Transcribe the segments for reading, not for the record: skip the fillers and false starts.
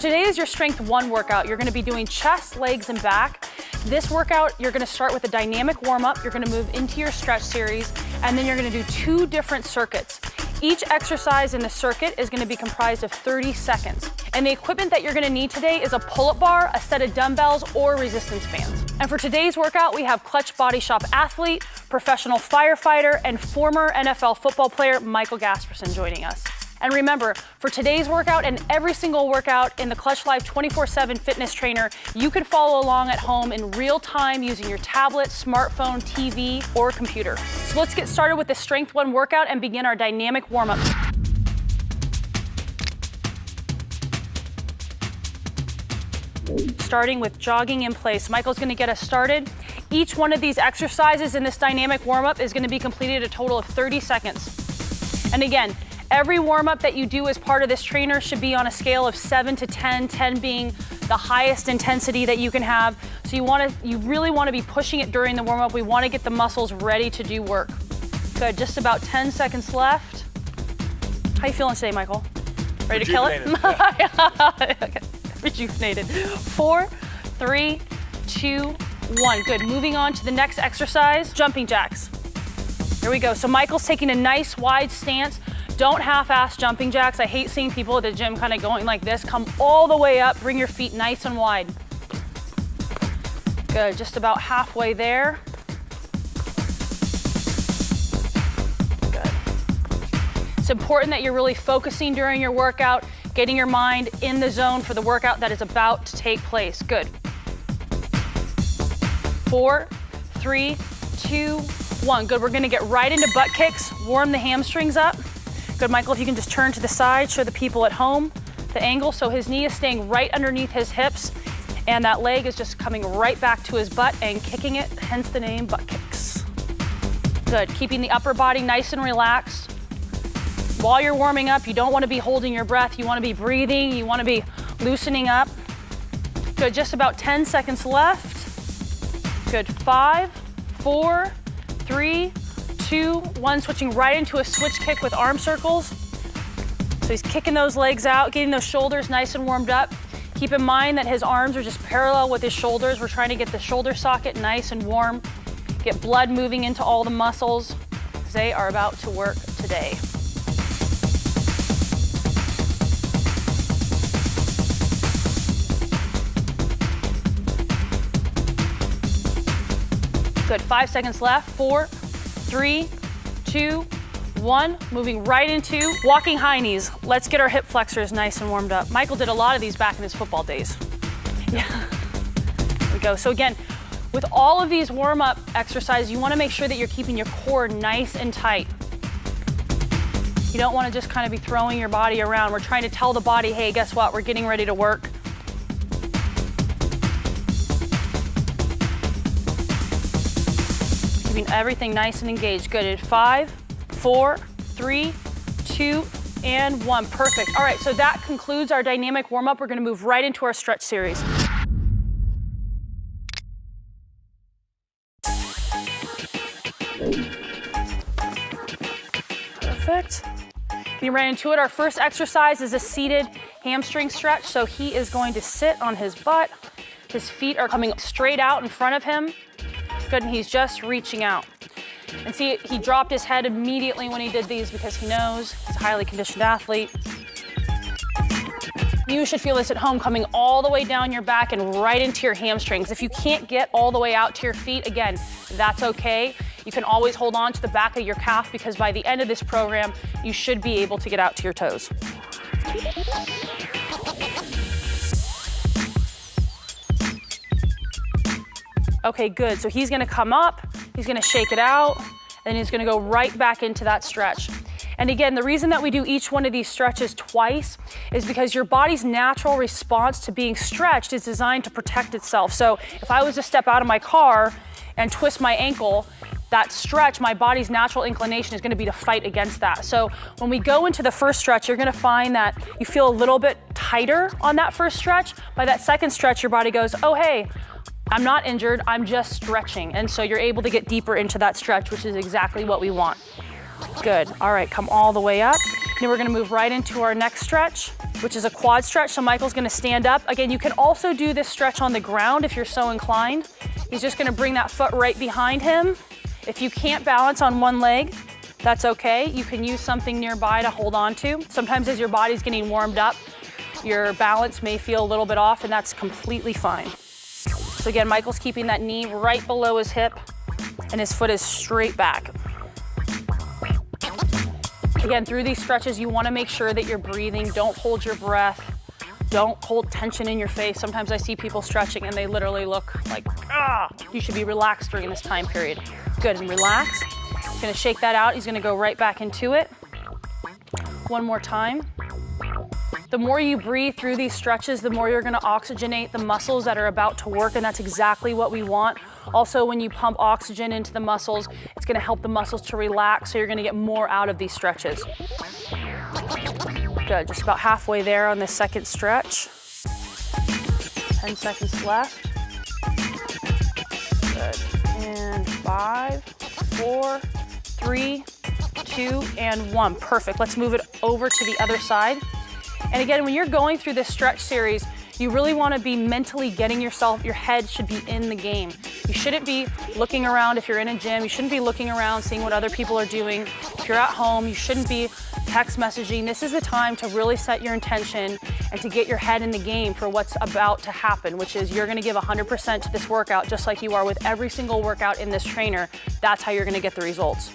today is your Strength 1 workout. You're gonna be doing chest, legs, and back. This workout, you're gonna start with a dynamic warm-up. You're gonna move into your stretch series, and then you're gonna do 2 different circuits. Each exercise in the circuit is gonna be comprised of 30 seconds. And the equipment that you're gonna need today is a pull-up bar, a set of dumbbells, or resistance bands. And for today's workout, we have Clutch Body Shop athlete, professional firefighter, and former NFL football player Michael Gasperson joining us. And remember, for today's workout and every single workout in the Clutch Live 24/7 fitness trainer, you can follow along at home in real time using your tablet, smartphone, TV, or computer. So let's get started with the Strength 1 workout and begin our dynamic warm-up. Starting with jogging in place. Michael's gonna get us started. Each one of these exercises in this dynamic warm-up is gonna be completed a total of 30 seconds. And again, every warm-up that you do as part of this trainer should be on a scale of 7 to 10, 10 being the highest intensity that you can have. So you really wanna be pushing it during the warm-up. We wanna get the muscles ready to do work. Good, just about 10 seconds left. How you feeling today, Michael? Ready to kill it? Yeah. Okay. Rejuvenated. 4, 3, 2, 1. Good, moving on to the next exercise, jumping jacks. There we go. So Michael's taking a nice wide stance. Don't half-ass jumping jacks. I hate seeing people at the gym kind of going like this. Come all the way up, bring your feet nice and wide. Good, just about halfway there. Good. It's important that you're really focusing during your workout, getting your mind in the zone for the workout that is about to take place. Good. 4, 3, 2, 1. Good, we're gonna get right into butt kicks, warm the hamstrings up. Good, Michael, if you can just turn to the side, show the people at home the angle. So his knee is staying right underneath his hips, and that leg is just coming right back to his butt and kicking it, hence the name butt kicks. Good, keeping the upper body nice and relaxed. While you're warming up, you don't want to be holding your breath. You want to be breathing. You want to be loosening up. Good, just about 10 seconds left. Good, 5, 4, 3, 2, 1. Switching right into a switch kick with arm circles. So he's kicking those legs out, getting those shoulders nice and warmed up. Keep in mind that his arms are just parallel with his shoulders. We're trying to get the shoulder socket nice and warm. Get blood moving into all the muscles. They are about to work today. Good, 5 seconds left. 4, 3, 2, 1. Moving right into walking high knees. Let's get our hip flexors nice and warmed up. Michael did a lot of these back in his football days. Yeah. There we go. So again, with all of these warm-up exercises, you wanna make sure that you're keeping your core nice and tight. You don't wanna just kind of be throwing your body around. We're trying to tell the body, hey, guess what? We're getting ready to work. Keeping everything nice and engaged. Good, at 5, 4, 3, 2, and 1. Perfect. All right, so that concludes our dynamic warm-up. We're gonna move right into our stretch series. Perfect. Getting right into it. Our first exercise is a seated hamstring stretch. So he is going to sit on his butt. His feet are coming straight out in front of him. Good, and he's just reaching out. And see, he dropped his head immediately when he did these because he knows he's a highly conditioned athlete. You should feel this at home, coming all the way down your back and right into your hamstrings. If you can't get all the way out to your feet, again, that's okay. You can always hold on to the back of your calf because by the end of this program, you should be able to get out to your toes. Okay, good. So he's gonna come up, he's gonna shake it out, and he's gonna go right back into that stretch. And again, the reason that we do each one of these stretches twice is because your body's natural response to being stretched is designed to protect itself. So if I was to step out of my car and twist my ankle, that stretch, my body's natural inclination is gonna be to fight against that. So when we go into the first stretch, you're gonna find that you feel a little bit tighter on that first stretch. By that second stretch, your body goes, oh, hey, I'm not injured, I'm just stretching. And so you're able to get deeper into that stretch, which is exactly what we want. Good, all right, come all the way up. Now we're gonna move right into our next stretch, which is a quad stretch. So Michael's gonna stand up. Again, you can also do this stretch on the ground if you're so inclined. He's just gonna bring that foot right behind him. If you can't balance on one leg, that's okay. You can use something nearby to hold on to. Sometimes as your body's getting warmed up, your balance may feel a little bit off, and that's completely fine. So again, Michael's keeping that knee right below his hip, and his foot is straight back. Again, through these stretches, you wanna make sure that you're breathing. Don't hold your breath. Don't hold tension in your face. Sometimes I see people stretching and they literally look like, ah, you should be relaxed during this time period. Good, and relax. He's gonna shake that out. He's gonna go right back into it. One more time. The more you breathe through these stretches, the more you're gonna oxygenate the muscles that are about to work, and that's exactly what we want. Also, when you pump oxygen into the muscles, it's gonna help the muscles to relax, so you're gonna get more out of these stretches. Good, just about halfway there on this second stretch. 10 seconds left. Good, and 5, 4, 3, 2, and 1. Perfect, let's move it over to the other side. And again, when you're going through this stretch series, you really wanna be mentally getting yourself, your head should be in the game. You shouldn't be looking around if you're in a gym. You shouldn't be looking around, seeing what other people are doing. If you're at home, you shouldn't be text messaging. This is the time to really set your intention and to get your head in the game for what's about to happen, which is you're gonna give 100% to this workout, just like you are with every single workout in this trainer. That's how you're gonna get the results.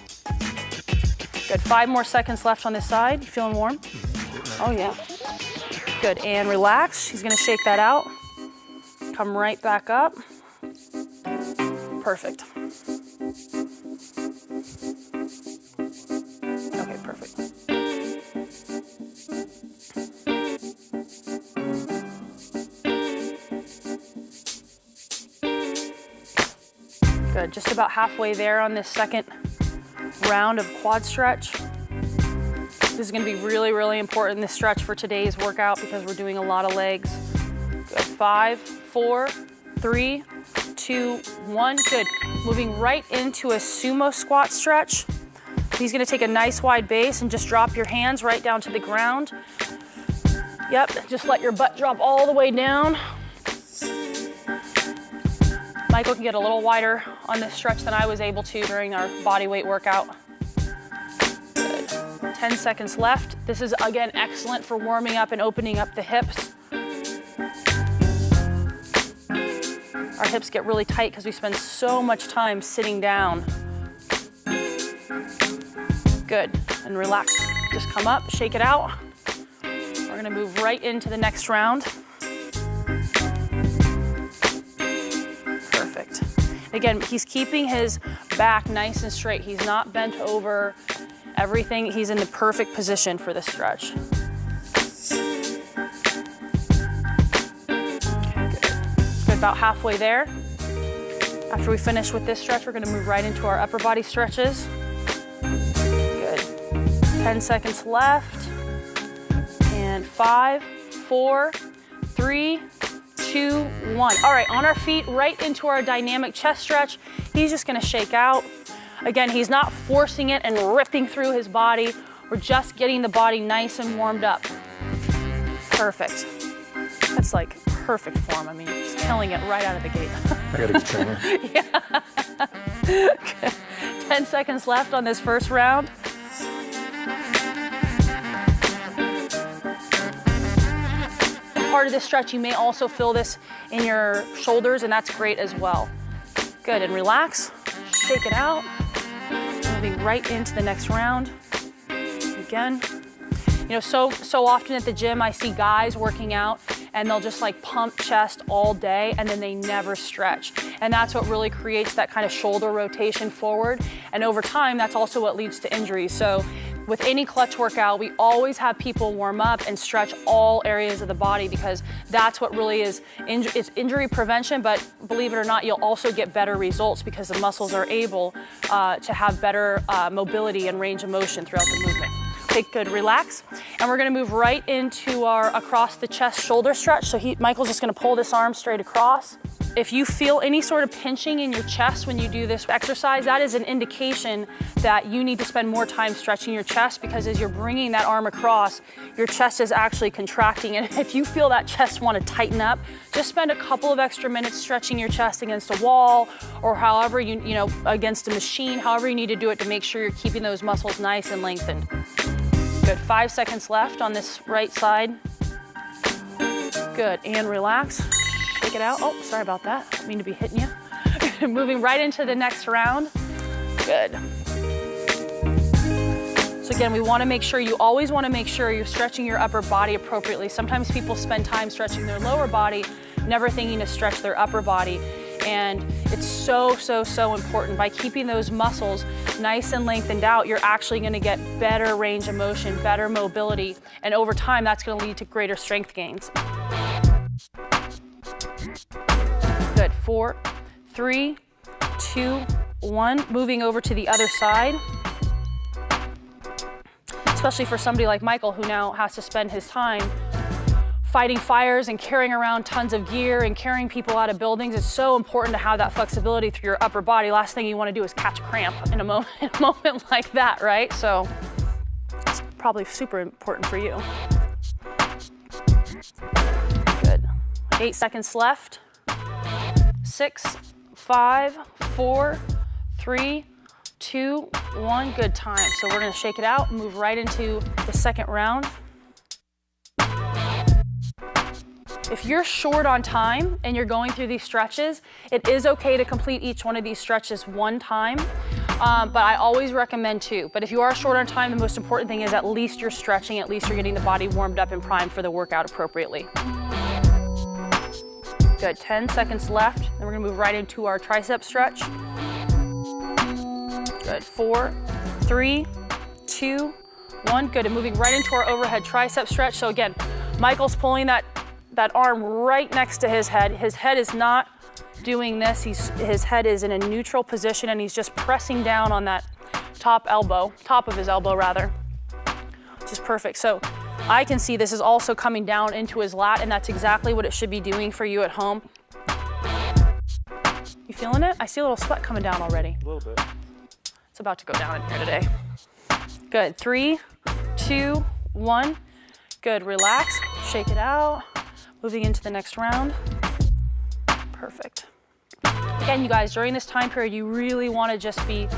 Good, 5 more seconds left on this side. You feeling warm? Oh yeah. Good, and relax. He's gonna shake that out. Come right back up. Perfect. Okay, perfect. Good, just about halfway there on this second round of quad stretch. This is gonna be really, really important, this stretch for today's workout, because we're doing a lot of legs. Good, 5, 4, 3, 2, 1, good. Moving right into a sumo squat stretch. He's gonna take a nice wide base and just drop your hands right down to the ground. Yep, just let your butt drop all the way down. Michael can get a little wider on this stretch than I was able to during our body weight workout. Good. 10 seconds left. This is, again, excellent for warming up and opening up the hips. Our hips get really tight because we spend so much time sitting down. Good, and relax. Just come up, shake it out. We're gonna move right into the next round. Perfect. Again, he's keeping his back nice and straight. He's not bent over. Everything, he's in the perfect position for this stretch. Good, about halfway there. After we finish with this stretch, we're gonna move right into our upper body stretches. Good, 10 seconds left. And 5, 4, 3, 2, 1. All right, on our feet, right into our dynamic chest stretch. He's just gonna shake out. Again, he's not forcing it and ripping through his body. We're just getting the body nice and warmed up. Perfect. That's like perfect form. I mean, he's killing it right out of the gate. I gotta get trainer. Yeah. Okay. 10 seconds left on this first round. Part of this stretch, you may also feel this in your shoulders, and that's great as well. Good, and relax, shake it out. Moving right into the next round. Again, you know, so often at the gym, I see guys working out and they'll just like pump chest all day and then they never stretch. And that's what really creates that kind of shoulder rotation forward. And over time, that's also what leads to injuries. So with any clutch workout, we always have people warm up and stretch all areas of the body, because that's what really is, it's injury prevention, but believe it or not, you'll also get better results because the muscles are able to have better mobility and range of motion throughout the movement. Okay, good, relax. And we're gonna move right into our across the chest shoulder stretch. So Michael's just gonna pull this arm straight across. If you feel any sort of pinching in your chest when you do this exercise, that is an indication that you need to spend more time stretching your chest, because as you're bringing that arm across, your chest is actually contracting. And if you feel that chest want to tighten up, just spend a couple of extra minutes stretching your chest against a wall, or however you know, against a machine, however you need to do it to make sure you're keeping those muscles nice and lengthened. Good, 5 seconds left on this right side. Good, and relax. Shake it out. Oh, sorry about that. I didn't mean to be hitting you. Moving right into the next round. Good. So again, we want to make sure, you always want to make sure you're stretching your upper body appropriately. Sometimes people spend time stretching their lower body, never thinking to stretch their upper body. And it's so, so, so important. By keeping those muscles nice and lengthened out, you're actually going to get better range of motion, better mobility, and over time, that's going to lead to greater strength gains. Good, 4, 3, 2, 1. Moving over to the other side. Especially for somebody like Michael, who now has to spend his time fighting fires and carrying around tons of gear and carrying people out of buildings. It's so important to have that flexibility through your upper body. Last thing you want to do is catch a cramp in a moment like that, right? So it's probably super important for you. Good. 8 seconds left. 6, 5, 4, 3, 2, 1. Good time. So we're going to shake it out and move right into the second round. If you're short on time and you're going through these stretches, it is okay to complete each one of these stretches one time, but I always recommend 2. But if you are short on time, the most important thing is at least you're stretching, at least you're getting the body warmed up and primed for the workout appropriately. Good, 10 seconds left. Then we're gonna move right into our tricep stretch. Good, 4, 3, 2, 1. Good, and moving right into our overhead tricep stretch. So again, Michael's pulling that arm right next to his head. His head is not doing this. His head is in a neutral position, and he's just pressing down on that top of his elbow rather, which is perfect. So I can see this is also coming down into his lat, and that's exactly what it should be doing for you at home. You feeling it? I see a little sweat coming down already. A little bit. It's about to go down in here today. Good, 3, 2, 1. Good, relax, shake it out. Moving into the next round. Perfect. Again, you guys, during this time period, you really want to just be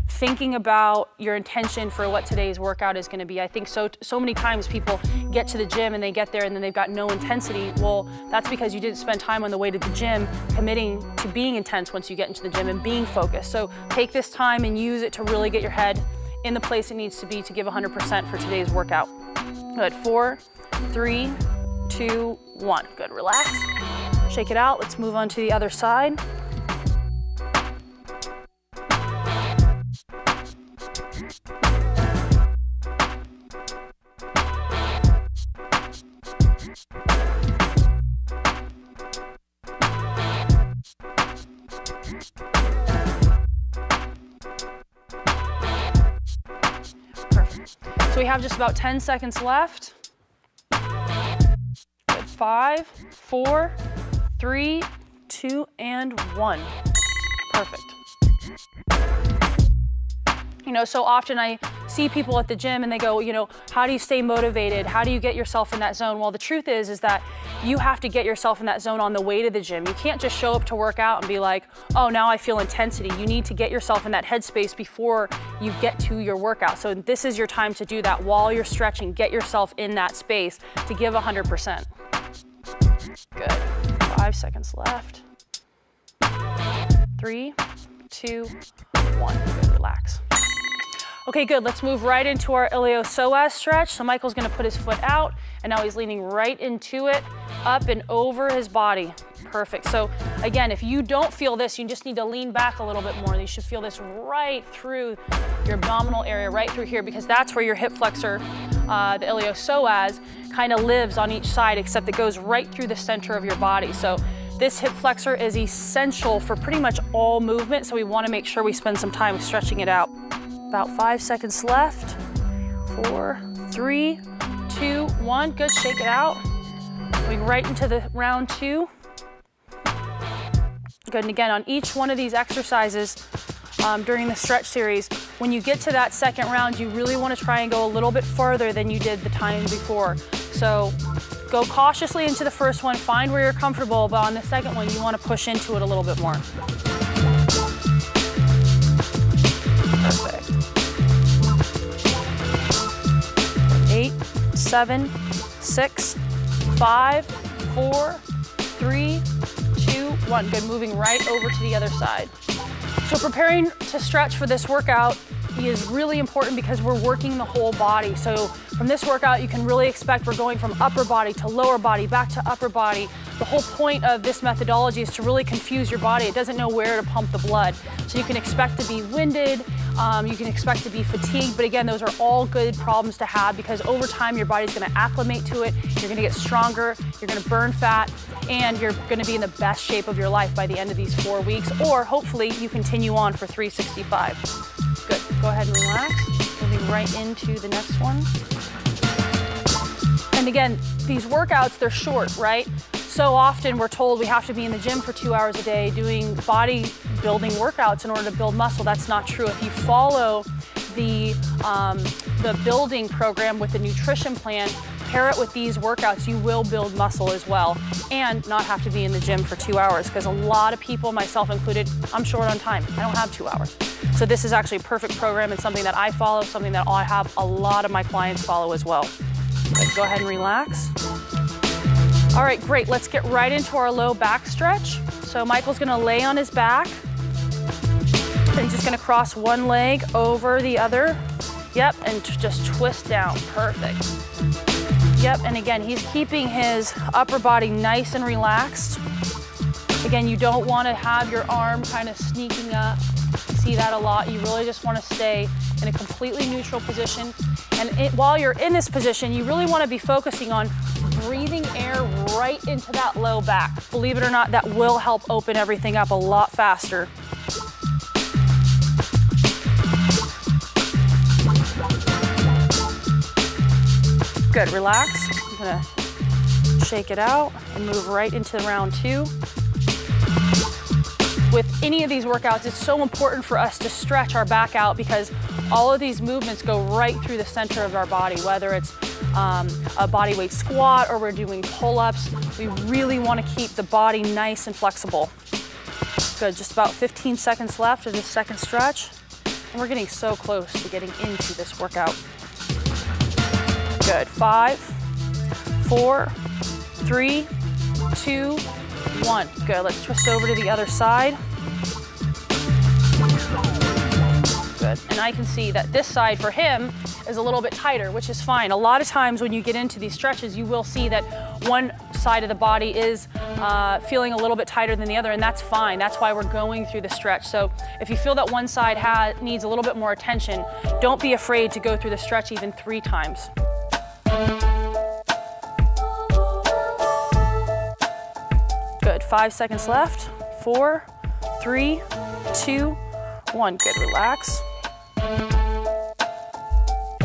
thinking about your intention for what today's workout is going to be. I think so many times people get to the gym and they get there and then they've got no intensity. Well, that's because you didn't spend time on the way to the gym committing to being intense once you get into the gym and being focused. So take this time and use it to really get your head in the place it needs to be to give 100% for today's workout. Good, 4, 3, 2, 1. Good, relax. Shake it out. Let's move on to the other side. Perfect. So we have just about 10 seconds left. 5, 4, 3, 2, and 1. Perfect. You know, so often I see people at the gym and they go, you know, how do you stay motivated? How do you get yourself in that zone? Well, the truth is that you have to get yourself in that zone on the way to the gym. You can't just show up to work out and be like, oh, now I feel intensity. You need to get yourself in that headspace before you get to your workout. So this is your time to do that while you're stretching. Get yourself in that space to give 100%. Good. 5 seconds left. 3, 2, 1. Good, relax. Okay, good. Let's move right into our iliopsoas stretch. So Michael's gonna put his foot out, and now he's leaning right into it, up and over his body. Perfect. So again, if you don't feel this, you just need to lean back a little bit more. You should feel this right through your abdominal area, right through here, because that's where your hip flexor, the iliopsoas, kind of lives on each side, except it goes right through the center of your body. So this hip flexor is essential for pretty much all movement, so we want to make sure we spend some time stretching it out. About 5 seconds left. 4, 3, 2, 1. Good, shake it out. Going right into the round 2. Good, and again, on each one of these exercises during the stretch series, when you get to that second round, you really want to try and go a little bit farther than you did the time before. So go cautiously into the first one, find where you're comfortable, but on the second one, you want to push into it a little bit more. Perfect. 8, 7, 6, 5, 4, 3, 2, 1. Good, moving right over to the other side. So preparing to stretch for this workout is really important because we're working the whole body. So from this workout, you can really expect we're going from upper body to lower body, back to upper body. The whole point of this methodology is to really confuse your body. It doesn't know where to pump the blood. So you can expect to be winded, you can expect to be fatigued, but again, those are all good problems to have because over time your body's gonna acclimate to it, you're gonna get stronger, you're gonna burn fat, and you're gonna be in the best shape of your life by the end of these 4 weeks, or hopefully you continue on for 365. Good, go ahead and relax. Moving right into the next one. And again, these workouts, they're short, right? So often we're told we have to be in the gym for 2 hours a day doing body building workouts in order to build muscle. That's not true. If you follow the building program with the nutrition plan, pair it with these workouts, you will build muscle as well and not have to be in the gym for 2 hours because a lot of people, myself included, I'm short on time. I don't have 2 hours. So this is actually a perfect program and something that I follow, something that I have a lot of my clients follow as well. Good. Go ahead and relax. All right, great. Let's get right into our low back stretch. So Michael's gonna lay on his back and he's just gonna cross one leg over the other. Yep, and just twist down, perfect. Yep, and again, he's keeping his upper body nice and relaxed. Again, you don't wanna have your arm kind of sneaking up. See that a lot. You really just wanna stay in a completely neutral position. And while you're in this position, you really wanna be focusing on breathing air right into that low back. Believe it or not, that will help open everything up a lot faster. Good, relax. I'm gonna shake it out and move right into round 2. With any of these workouts, it's so important for us to stretch our back out because all of these movements go right through the center of our body, whether it's a body weight squat or we're doing pull-ups. We really want to keep the body nice and flexible. Good, just about 15 seconds left of this second stretch. And we're getting so close to getting into this workout. Good, 5, 4, 3, 2, 1. Good, let's twist over to the other side. Good, and I can see that this side for him is a little bit tighter, which is fine. A lot of times when you get into these stretches, you will see that one side of the body is feeling a little bit tighter than the other, and that's fine. That's why we're going through the stretch. So if you feel that one side needs a little bit more attention, don't be afraid to go through the stretch even 3 times. Good, 5 seconds left. 4, 3, 2, 1. Good, relax.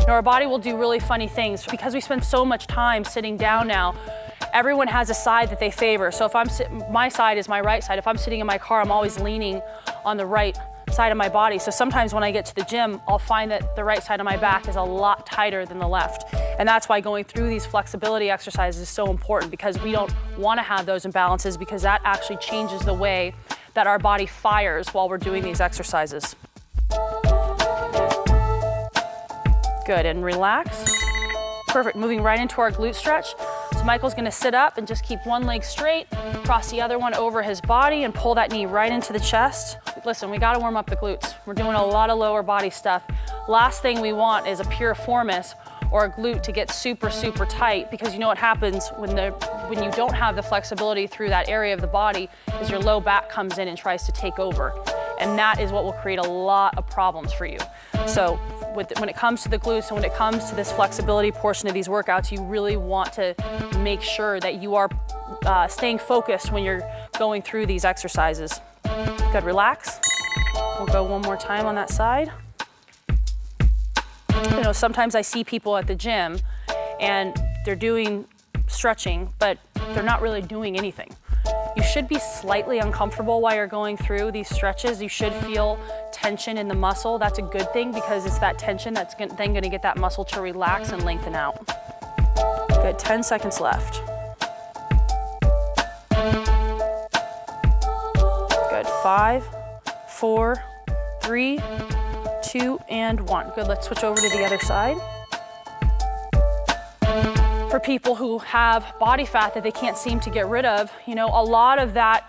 Now our body will do really funny things because we spend so much time sitting down now. Everyone has a side that they favor. So if my side is my right side. If I'm sitting in my car, I'm always leaning on the right side of my body. So sometimes when I get to the gym, I'll find that the right side of my back is a lot tighter than the left. And that's why going through these flexibility exercises is so important because we don't want to have those imbalances because that actually changes the way that our body fires while we're doing these exercises. Good, and relax. Perfect, moving right into our glute stretch. So Michael's gonna sit up and just keep one leg straight, cross the other one over his body and pull that knee right into the chest. Listen, we gotta warm up the glutes. We're doing a lot of lower body stuff. Last thing we want is a piriformis or a glute to get super, super tight because you know what happens when you don't have the flexibility through that area of the body is your low back comes in and tries to take over. And that is what will create a lot of problems for you. So when it comes to the glutes and when it comes to this flexibility portion of these workouts, you really want to make sure that you are staying focused when you're going through these exercises. Good, relax. We'll go one more time on that side. You know, sometimes I see people at the gym and they're doing stretching, but they're not really doing anything. You should be slightly uncomfortable while you're going through these stretches. You should feel tension in the muscle. That's a good thing because it's that tension that's then gonna get that muscle to relax and lengthen out. Good, 10 seconds left. Good, 5, 4, 3, 2, and 1. Good, let's switch over to the other side. For people who have body fat that they can't seem to get rid of, you know, a lot of that,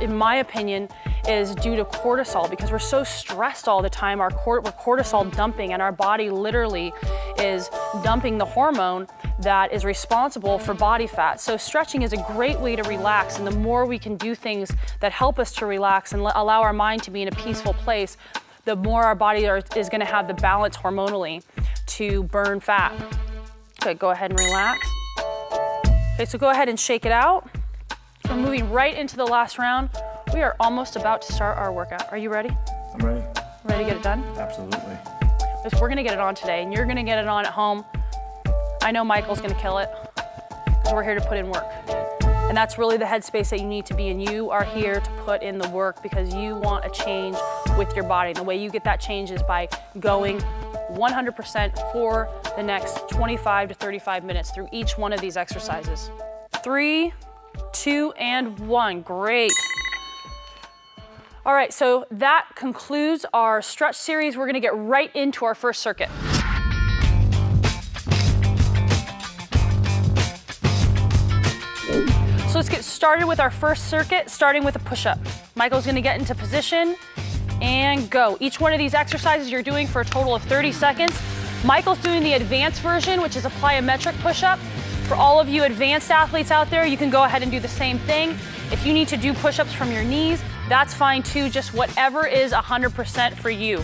in my opinion, is due to cortisol because we're so stressed all the time. We're cortisol dumping, and our body literally is dumping the hormone that is responsible for body fat. So stretching is a great way to relax, and the more we can do things that help us to relax and allow our mind to be in a peaceful place, the more our body is gonna have the balance hormonally to burn fat. Good, go ahead and relax. Okay, so go ahead and shake it out. We're moving right into the last round. We are almost about to start our workout. Are you ready? I'm ready. Ready to get it done? Absolutely. Because we're gonna get it on today, and you're gonna get it on at home. I know Michael's gonna kill it, because we're here to put in work. And that's really the headspace that you need to be in. You are here to put in the work because you want a change with your body. And the way you get that change is by going 100% for the next 25 to 35 minutes through each one of these exercises. 3, 2, and 1. Great. All right, so that concludes our stretch series. We're gonna get right into our first circuit. So let's get started with our first circuit, starting with a push-up. Michael's gonna get into position and go. Each one of these exercises you're doing for a total of 30 seconds. Michael's doing the advanced version, which is a plyometric push-up. For all of you advanced athletes out there, you can go ahead and do the same thing. If you need to do push-ups from your knees, that's fine too, just whatever is 100% for you.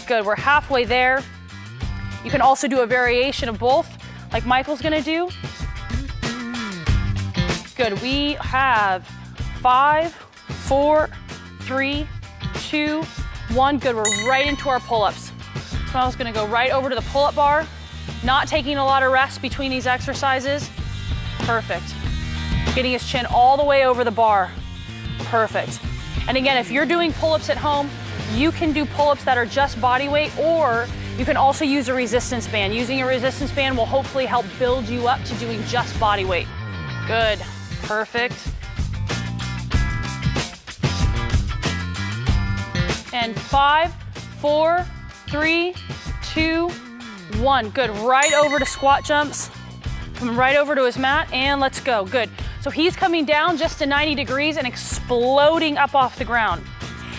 Good, we're halfway there. You can also do a variation of both, like Michael's gonna do. Good, we have 5, 4, 3, 2, 1. Good, we're right into our pull-ups. So I was gonna go right over to the pull-up bar, not taking a lot of rest between these exercises. Perfect. Getting his chin all the way over the bar. Perfect. And again, if you're doing pull-ups at home, you can do pull-ups that are just body weight, or you can also use a resistance band. Using a resistance band will hopefully help build you up to doing just body weight. Good, perfect. And 5, 4, 3, 2, 1. Good, right over to squat jumps. Come right over to his mat and let's go, good. So he's coming down just to 90 degrees and exploding up off the ground.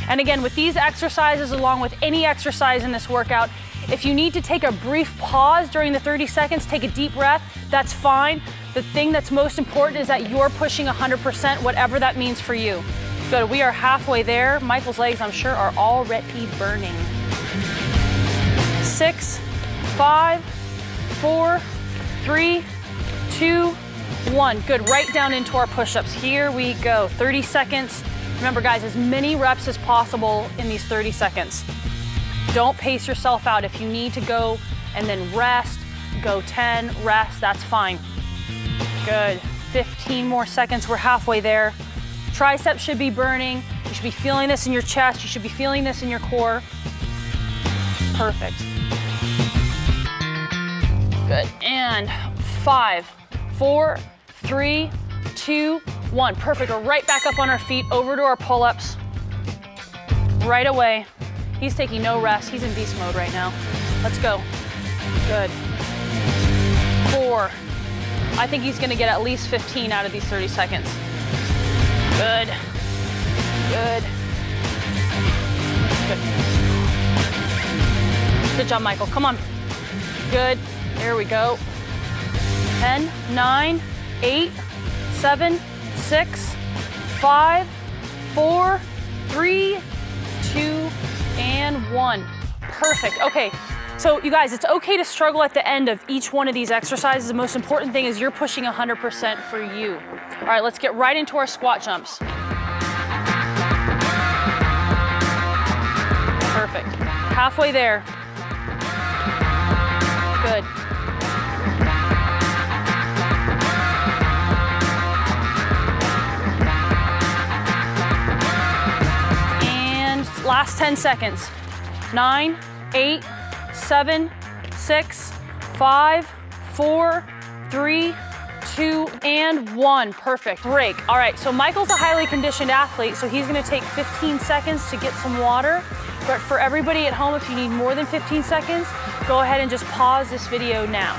And again, with these exercises, along with any exercise in this workout, if you need to take a brief pause during the 30 seconds, take a deep breath, that's fine. The thing that's most important is that you're pushing 100%, whatever that means for you. Good, we are halfway there. Michael's legs, I'm sure, are already burning. 6, 5, 4, 3, 2, 1. Good, right down into our push-ups. Here we go, 30 seconds. Remember guys, as many reps as possible in these 30 seconds. Don't pace yourself out. If you need to go and then rest, go 10, rest, that's fine. Good, 15 more seconds, we're halfway there. Triceps should be burning. You should be feeling this in your chest. You should be feeling this in your core. Perfect. Good, and 5, 4, 3, 2, 1. Perfect, we're right back up on our feet, over to our pull-ups. Right away. He's taking no rest, he's in beast mode right now. Let's go, good. 4, I think he's gonna get at least 15 out of these 30 seconds. Good, good, good. Good job, Michael, come on. Good, there we go. 10, 9, 8, 7, 6, 5, 4, 3, 2, and 1. Perfect, okay. So you guys, it's okay to struggle at the end of each one of these exercises. The most important thing is you're pushing 100% for you. All right, let's get right into our squat jumps. Perfect, halfway there. Good. last 10 seconds. 9, 8, 7, 6, 5, 4, 3, 2, and 1. Perfect. Break. All right, so Michael's a highly conditioned athlete, so he's gonna take 15 seconds to get some water. But for everybody at home, if you need more than 15 seconds, go ahead and just pause this video now.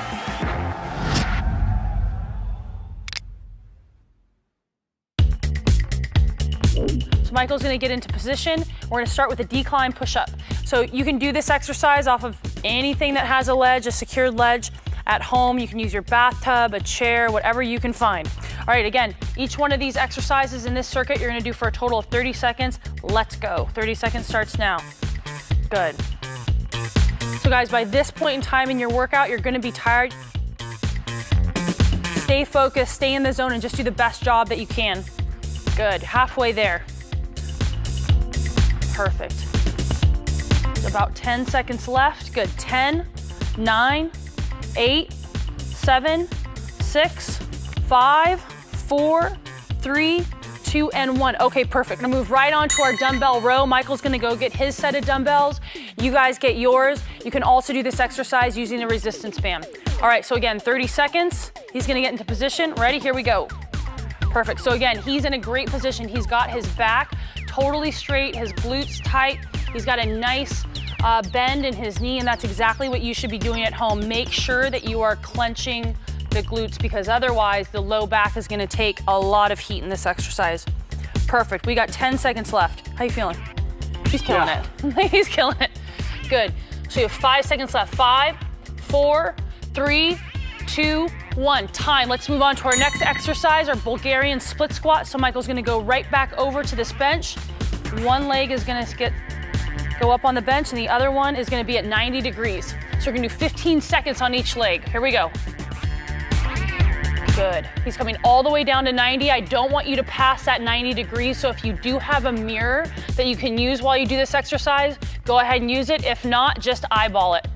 So Michael's gonna get into position. We're gonna start with a decline push-up. So you can do this exercise off of anything that has a ledge, a secured ledge. At home, you can use your bathtub, a chair, whatever you can find. All right, again, each one of these exercises in this circuit, you're gonna do for a total of 30 seconds. Let's go. 30 seconds starts now. Good. So guys, by this point in time in your workout, you're gonna be tired. Stay focused, stay in the zone, and just do the best job that you can. Good, halfway there. Perfect. There's about 10 seconds left. Good, 10, 9, 8, 7, 6, 5, 4, 3, 2, and 1. Okay, perfect. We're gonna move right on to our dumbbell row. Michael's gonna go get his set of dumbbells. You guys get yours. You can also do this exercise using a resistance band. All right, so again, 30 seconds. He's gonna get into position. Ready? Here we go. Perfect. So again, he's in a great position. He's got his back totally straight, his glutes tight. He's got a nice bend in his knee, and that's exactly what you should be doing at home. Make sure that you are clenching the glutes, because otherwise the low back is gonna take a lot of heat in this exercise. Perfect, we got 10 seconds left. How you feeling? He's killing it. He's killing it. Good, so you have 5 seconds left. 5, 4, 3, 2, 1, time. Let's move on to our next exercise, our Bulgarian split squat. So Michael's gonna go right back over to this bench. One leg is gonna go up on the bench, and the other one is gonna be at 90 degrees. So we're gonna do 15 seconds on each leg. Here we go. Good. He's coming all the way down to 90. I don't want you to pass that 90 degrees, so if you do have a mirror that you can use while you do this exercise, go ahead and use it. If not, just eyeball it.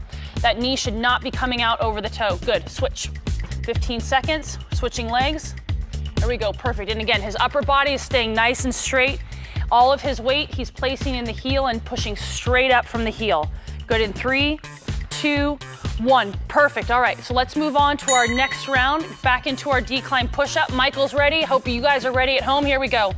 That knee should not be coming out over the toe. Good, switch. 15 seconds, switching legs. There we go, perfect. And again, his upper body is staying nice and straight. All of his weight, he's placing in the heel and pushing straight up from the heel. Good, in 3, 2, 1, perfect. All right, so let's move on to our next round, back into our decline push-up. Michael's ready, hope you guys are ready at home. Here we go.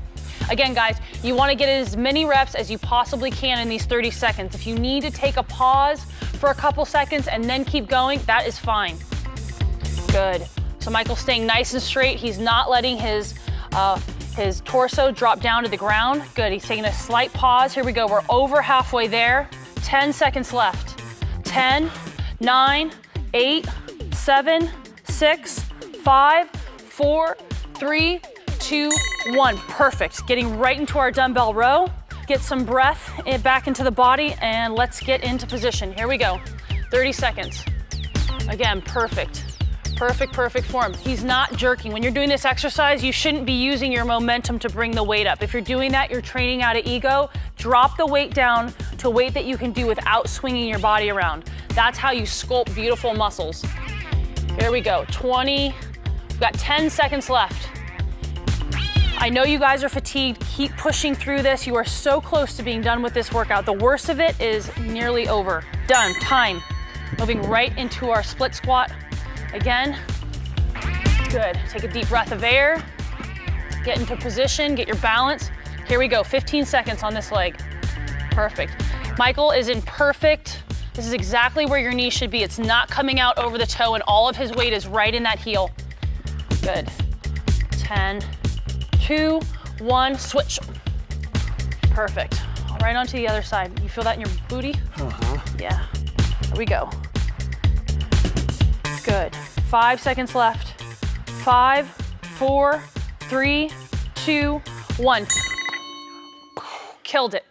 Again, guys, you wanna get as many reps as you possibly can in these 30 seconds. If you need to take a pause for a couple seconds and then keep going, that is fine. Good, so Michael's staying nice and straight. He's not letting his torso drop down to the ground. Good, he's taking a slight pause. Here we go, we're over halfway there. 10 seconds left. 10, 9, 8, 7, 6, 5, 4, 3, 2, 1. Perfect, getting right into our dumbbell row. Get some breath back into the body, and let's get into position. Here we go, 30 seconds. Again, perfect. Perfect form. He's not jerking. When you're doing this exercise, you shouldn't be using your momentum to bring the weight up. If you're doing that, you're training out of ego. Drop the weight down to a weight that you can do without swinging your body around. That's how you sculpt beautiful muscles. Here we go, 20. We've got 10 seconds left. I know you guys are fatigued. Keep pushing through this. You are so close to being done with this workout. The worst of it is nearly over. Done, time. Moving right into our split squat. Again, good. Take a deep breath of air, get into position, get your balance. Here we go, 15 seconds on this leg. Perfect. Michael is in perfect, this is exactly where your knee should be. It's not coming out over the toe, and all of his weight is right in that heel. Good. 10, 2, 1, switch. Perfect. Right onto the other side. You feel that in your booty? Yeah. Here we go. Good. 5 seconds left. 5, 4, 3, 2, 1. Killed it.